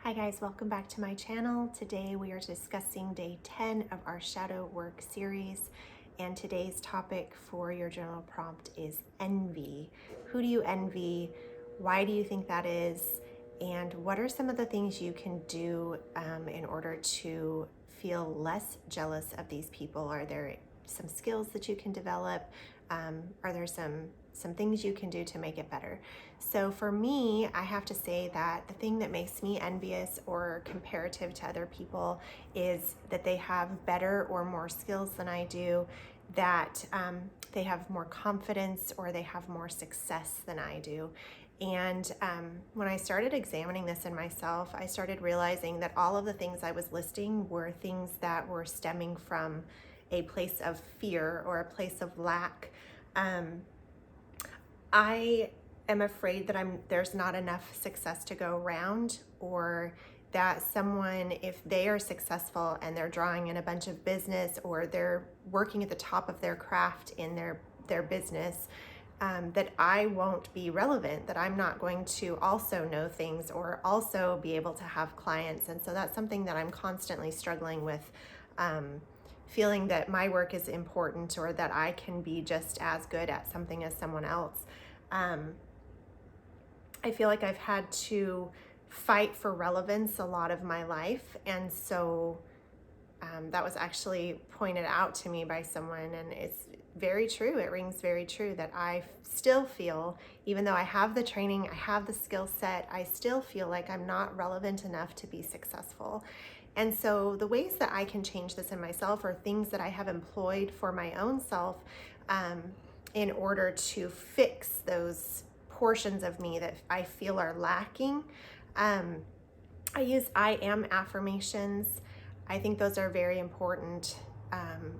Hi guys, welcome back to my channel. Today we are discussing day 10 of our shadow work series, and today's topic for your journal prompt is envy. Who do you envy? Why do you think that is? And what are some of the things you can do in order to feel less jealous of these people? Are there some skills that you can develop? Are there some things you can do to make it better? So for me, I have to say that the thing that makes me envious or comparative to other people is that they have better or more skills than I do, that they have more confidence or they have more success than I do. And when I started examining this in myself, I started realizing that all of the things I was listing were things that were stemming from a place of fear or a place of lack. I am afraid that there's not enough success to go around, or that someone, if they are successful and they're drawing in a bunch of business or they're working at the top of their craft in their business, that I won't be relevant, that I'm not going to also know things or also be able to have clients. And so that's something that I'm constantly struggling with, feeling that my work is important or that I can be just as good at something as someone else. I feel like I've had to fight for relevance a lot of my life, and so that was actually pointed out to me by someone, and it's very true. It rings very true that I still feel, even though I have the training, I have the skill set, I still feel like I'm not relevant enough to be successful. And so the ways that I can change this in myself are things that I have employed for my own self, in order to fix those portions of me that I feel are lacking. I use I am affirmations. I think those are very important.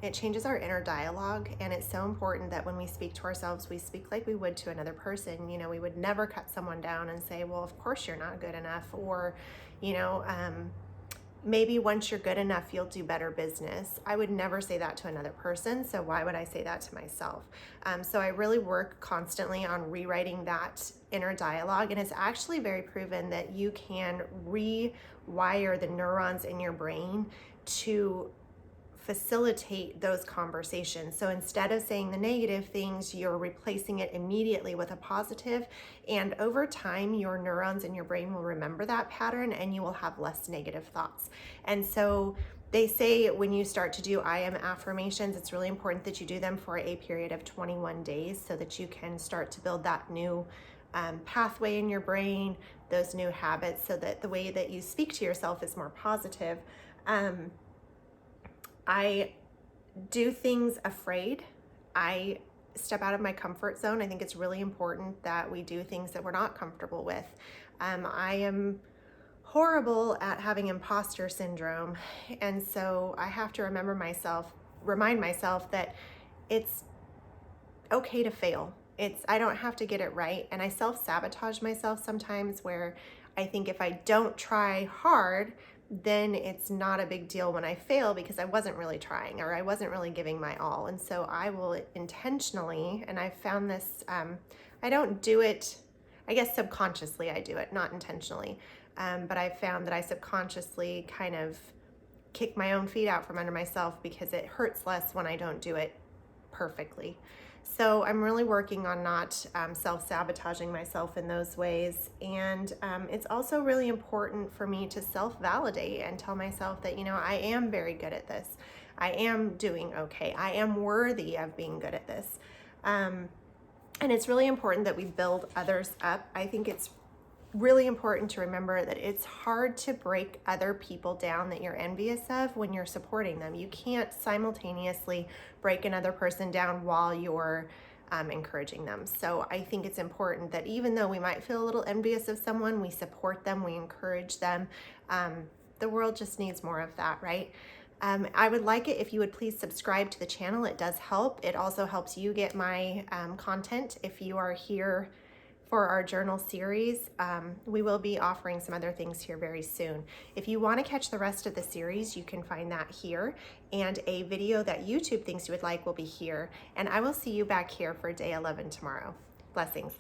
It changes our inner dialogue, and it's so important that when we speak to ourselves, we speak like we would to another person. You know, we would never cut someone down and say, well, of course you're not good enough, or, maybe once you're good enough, you'll do better business. I would never say that to another person, so why would I say that to myself? So I really work constantly on rewriting that inner dialogue, and it's actually very proven that you can rewire the neurons in your brain to facilitate those conversations. So instead of saying the negative things, you're replacing it immediately with a positive, and over time your neurons in your brain will remember that pattern and you will have less negative thoughts. And so they say when you start to do I am affirmations, it's really important that you do them for a period of 21 days so that you can start to build that new pathway in your brain, those new habits, so that the way that you speak to yourself is more positive. I do things afraid. I step out of my comfort zone. I think it's really important that we do things that we're not comfortable with. I am horrible at having imposter syndrome, and so I have to remind myself that it's okay to fail. I don't have to get it right, and I self-sabotage myself sometimes, where I think if I don't try hard, then it's not a big deal when I fail because I wasn't really trying or I wasn't really giving my all. And so I will intentionally, and I've found this, I don't do it, I guess subconsciously I do it, not intentionally, but I've found that I subconsciously kind of kick my own feet out from under myself because it hurts less when I don't do it perfectly. So I'm really working on not self-sabotaging myself in those ways. And it's also really important for me to self-validate and tell myself that, I am very good at this. I am doing okay. I am worthy of being good at this. And it's really important that we build others up. I think it's really important to remember that it's hard to break other people down that you're envious of when you're supporting them. You can't simultaneously break another person down while you're encouraging them. So I think it's important that even though we might feel a little envious of someone, we support them, we encourage them. The world just needs more of that, right? I would like it if you would please subscribe to the channel. It does help. It also helps you get my content if you are here for our journal series. We will be offering some other things here very soon. If you want to catch the rest of the series, you can find that here, and a video that YouTube thinks you would like will be here. And I will see you back here for day 11 tomorrow. Blessings.